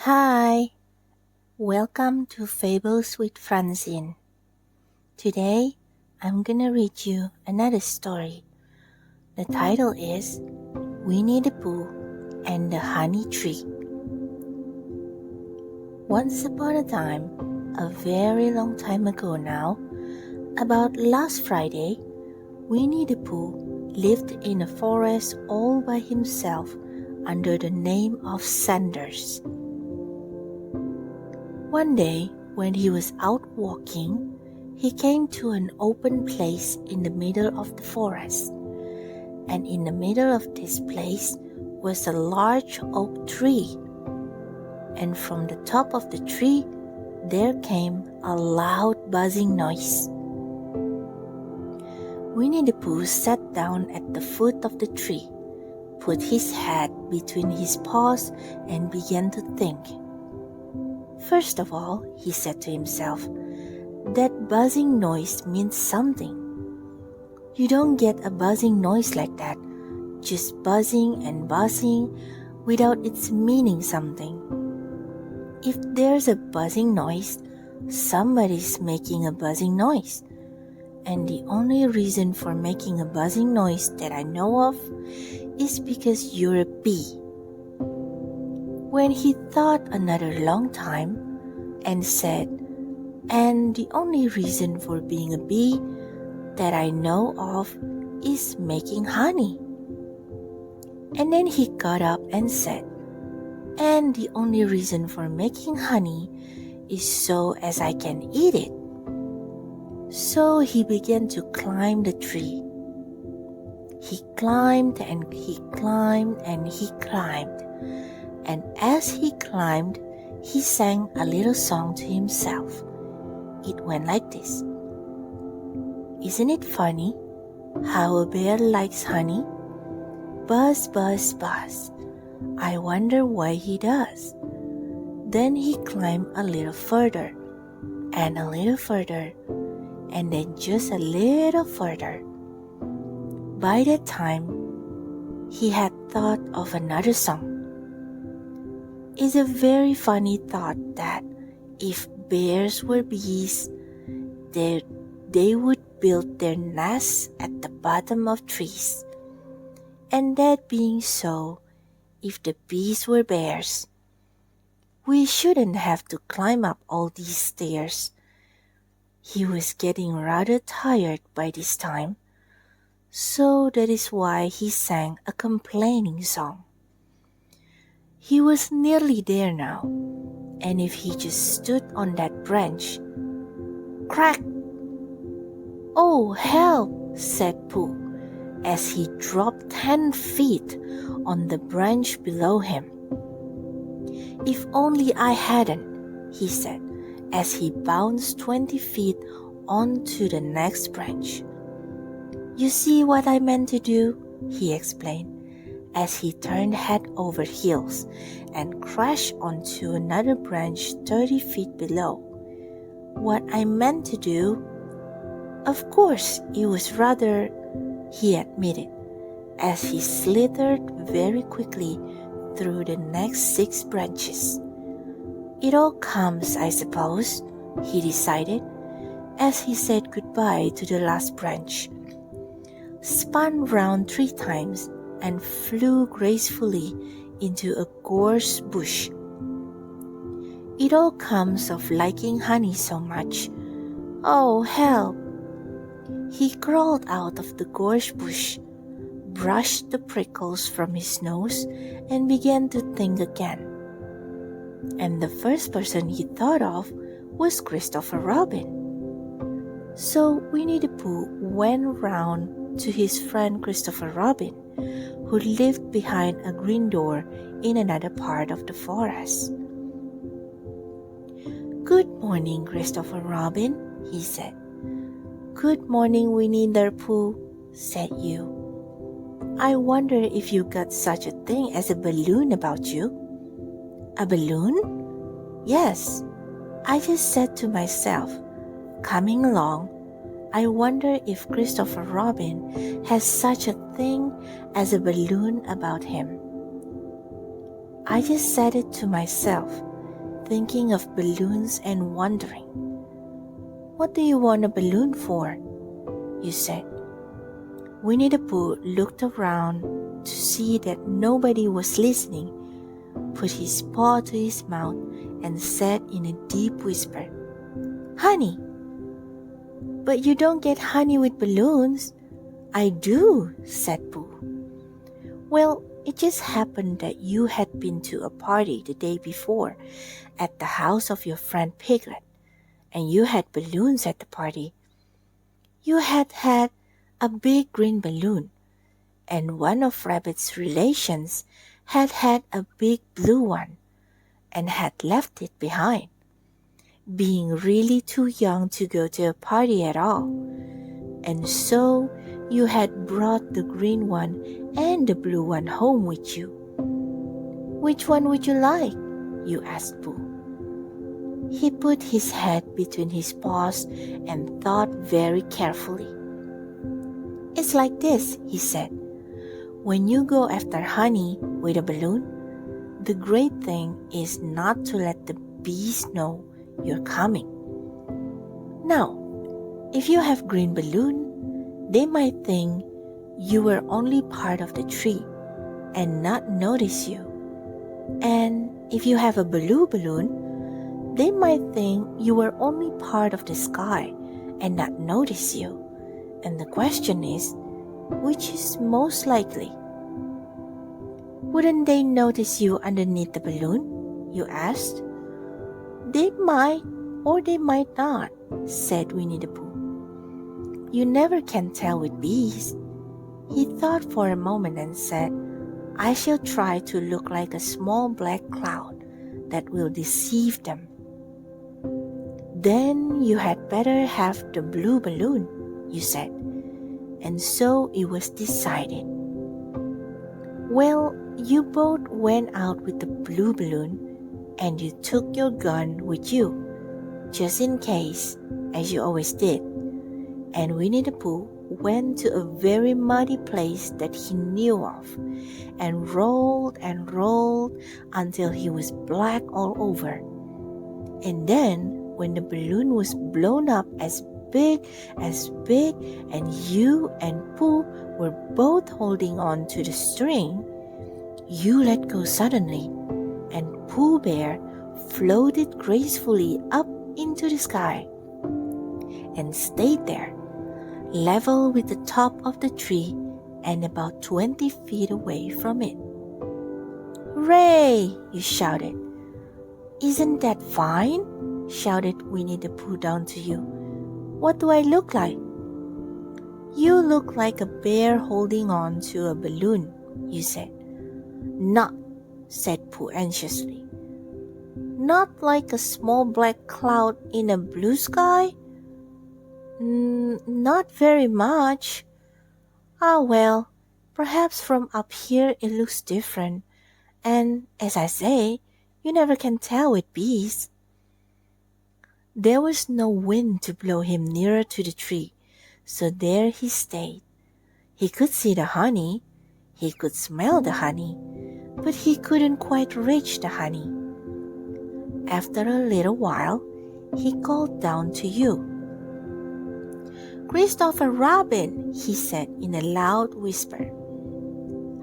Hi, welcome to Fables with Francine. Today, I'm gonna read you another story. The title is Winnie the Pooh and the Honey Tree. Once upon a time, a very long time ago now, about last Friday, Winnie the Pooh lived in a forest all by himself under the name of Sanders. One day, when he was out walking, he came to an open place in the middle of the forest, and in the middle of this place was a large oak tree, and from the top of the tree there came a loud buzzing noise. Winnie the Pooh sat down at the foot of the tree, put his head between his paws, and began to think. First of all, he said to himself, that buzzing noise means something. You don't get a buzzing noise like that, just buzzing and buzzing without its meaning something. If there's a buzzing noise, somebody's making a buzzing noise. And the only reason for making a buzzing noise that I know of is because you're a bee. When he thought another long time and said, and the only reason for being a bee that I know of is making honey. And then he got up and said, and the only reason for making honey is so as I can eat it. So he began to climb the tree. He climbed and he climbed and he climbed. And as he climbed, he sang a little song to himself. It went like this. Isn't it funny how a bear likes honey? Buzz, buzz, buzz. I wonder why he does. Then he climbed a little further, and a little further, and then just a little further. By that time, he had thought of another song. It's a very funny thought that if bears were bees, they would build their nests at the bottom of trees. And that being so, if the bees were bears, we shouldn't have to climb up all these stairs. He was getting rather tired by this time, so that is why he sang a complaining song. He was nearly there now, and if he just stood on that branch, crack! Oh, help! Said Pooh, as he dropped 10 feet on the branch below him. If only I hadn't, he said, as he bounced 20 feet onto the next branch. You see what I meant to do, he explained, as he turned head over heels and crashed onto another branch 30 feet below. What I meant to do? Of course, it was rather, he admitted, as he slithered very quickly through the next 6 branches. It all comes, I suppose, he decided, as he said goodbye to the last branch, spun round 3 times, and flew gracefully into a gorse bush. It all comes of liking honey so much. Oh, help! He crawled out of the gorse bush, brushed the prickles from his nose, and began to think again. And the first person he thought of was Christopher Robin. So Winnie the Pooh went round to his friend Christopher Robin, who lived behind a green door in another part of the forest. Good morning, Christopher Robin, he said. Good morning, Winnie the Pooh, said you. I wonder if you got such a thing as a balloon about you. A balloon? Yes, I just said to myself, coming along, I wonder if Christopher Robin has such a thing as a balloon about him. I just said it to myself, thinking of balloons and wondering. "What do you want a balloon for?" you said. Winnie the Pooh looked around to see that nobody was listening, put his paw to his mouth, and said in a deep whisper, "Honey." "But you don't get honey with balloons." "I do," said Pooh. "Well, it just happened that you had been to a party the day before at the house of your friend Piglet, and you had balloons at the party. You had a big green balloon, and one of Rabbit's relations had a big blue one, and had left it behind, being really too young to go to a party at all. And so you had brought the green one and the blue one home with you." "Which one would you like?" you asked Pooh. He put his head between his paws and thought very carefully. "It's like this," he said. "When you go after honey with a balloon, the great thing is not to let the bees know you're coming. Now, if you have green balloon, they might think you were only part of the tree and not notice you. And if you have a blue balloon, they might think you were only part of the sky and not notice you. And the question is, which is most likely?" "Wouldn't they notice you underneath the balloon?" you asked. "They might or they might not," said Winnie the Pooh. "You never can tell with bees." He thought for a moment and said, "I shall try to look like a small black cloud that will deceive them." "Then you had better have the blue balloon," you said. And so it was decided. Well, you both went out with the blue balloon, and you took your gun with you, just in case, as you always did. And Winnie the Pooh went to a very muddy place that he knew of, and rolled until he was black all over. And then, when the balloon was blown up as big, and you and Pooh were both holding on to the string, you let go suddenly, and Pooh Bear floated gracefully up into the sky and stayed there, level with the top of the tree and about 20 feet away from it. "Hooray!" you shouted. "Isn't that fine?" shouted Winnie the Pooh down to you. "What do I look like?" "You look like a bear holding on to a balloon," you said. "Not," said Pooh anxiously. "Not like a small black cloud in a blue sky?" Not very much." "Ah, well, perhaps from up here it looks different, and, as I say, you never can tell with bees." There was no wind to blow him nearer to the tree, so there he stayed. He could see the honey, he could smell the honey, but he couldn't quite reach the honey. After a little while, he called down to you. "Christopher Robin," he said in a loud whisper.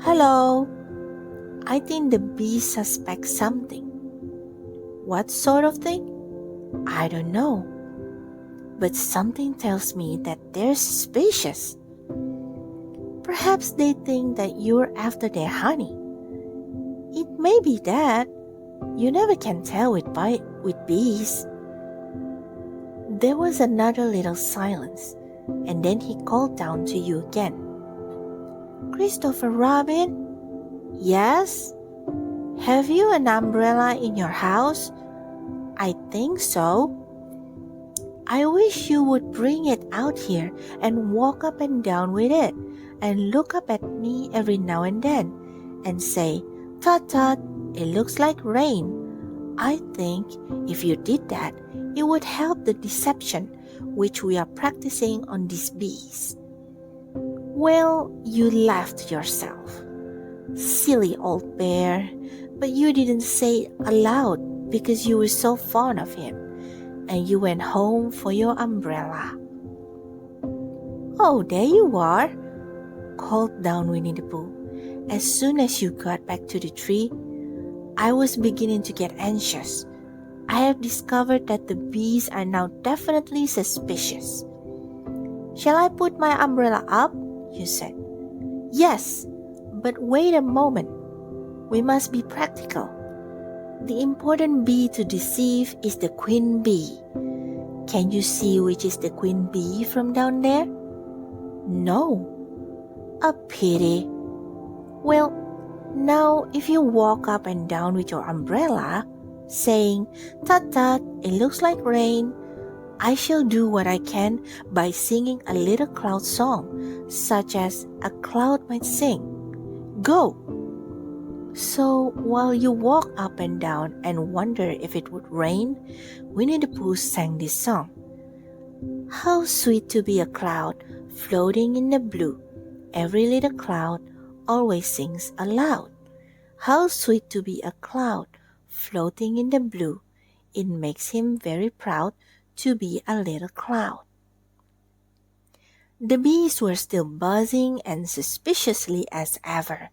"Hello. I think the bees suspect something." "What sort of thing?" "I don't know. But something tells me that they're suspicious. Perhaps they think that you're after their honey." "It may be that. You never can tell with bees." There was another little silence, and then he called down to you again. "Christopher Robin?" "Yes?" "Have you an umbrella in your house?" "I think so." "I wish you would bring it out here and walk up and down with it, and look up at me every now and then, and say, 'Tut tut, it looks like rain.' I think if you did that, it would help the deception which we are practicing on these bees." Well, you laughed yourself. "Silly old bear, but you didn't say it aloud," because you were so fond of him, and you went home for your umbrella." "Oh, there you are," called down Winnie the Pooh. "As soon as you got back to the tree, I was beginning to get anxious. I have discovered that the bees are now definitely suspicious." "Shall I put my umbrella up?" you said. "Yes, but wait a moment. We must be practical. The important bee to deceive is the queen bee. Can you see which is the queen bee from down there?" "No." "A pity. Well, now if you walk up and down with your umbrella, saying, 'Tut tut, it looks like rain,' I shall do what I can by singing a little cloud song, such as a cloud might sing. Go!" So while you walk up and down and wonder if it would rain, Winnie the Pooh sang this song. "How sweet to be a cloud floating in the blue. Every little cloud always sings aloud. How sweet to be a cloud floating in the blue. It makes him very proud to be a little cloud." The bees were still buzzing and suspiciously as ever.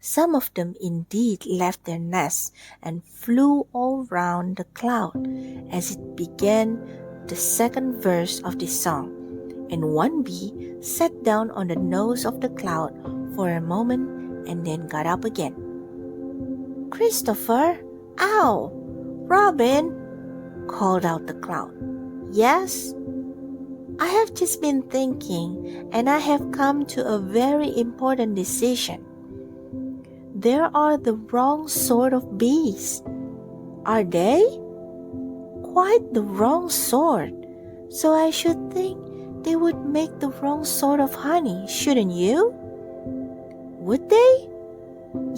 Some of them indeed left their nests and flew all round the cloud as it began the second verse of this song, and one bee sat down on the nose of the cloud for a moment and then got up again. "Christopher! Ow! Robin!" called out the cloud. "Yes? I have just been thinking, and I have come to a very important decision. There are the wrong sort of bees." "Are they?" "Quite the wrong sort. So I should think they would make the wrong sort of honey, shouldn't you?" "Would they?"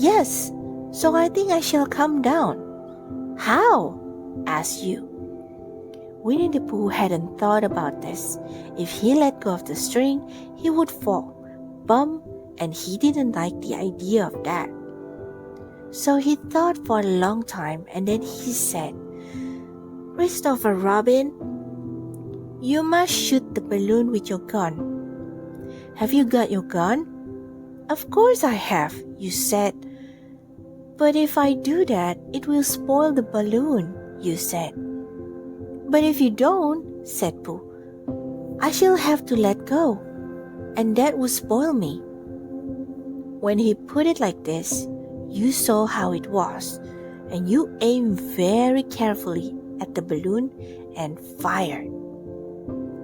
"Yes, so I think I shall come down." "How?" asked you. Winnie the Pooh hadn't thought about this. If he let go of the string, he would fall, bump, and he didn't like the idea of that. So he thought for a long time, and then he said, "Christopher Robin, you must shoot the balloon with your gun." "Have you got your gun?" "Of course I have," you said. "But if I do that, it will spoil the balloon," you said. "But if you don't," said Pooh, "I shall have to let go, and that would spoil me." When he put it like this, you saw how it was, and you aimed very carefully at the balloon and fired.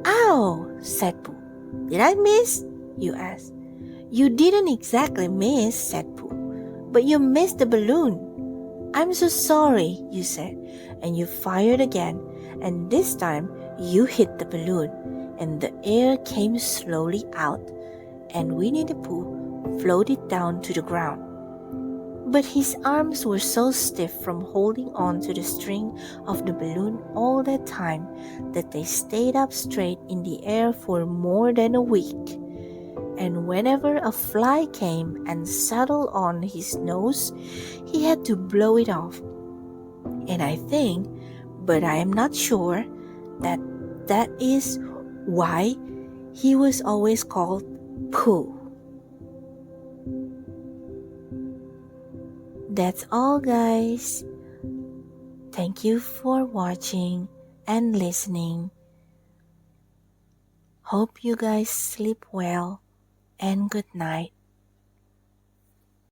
"Ow!" said Pooh. "Did I miss?" you asked. "You didn't exactly miss," said Pooh, "but you missed the balloon." "I'm so sorry," you said, and you fired again, and this time you hit the balloon, and the air came slowly out, and Winnie the Pooh floated down to the ground. But his arms were so stiff from holding on to the string of the balloon all that time that they stayed up straight in the air for more than a week. And whenever a fly came and settled on his nose, he had to blow it off. And I think, but I am not sure, that is why he was always called Pooh. That's all, guys. Thank you for watching and listening. Hope you guys sleep well and good night.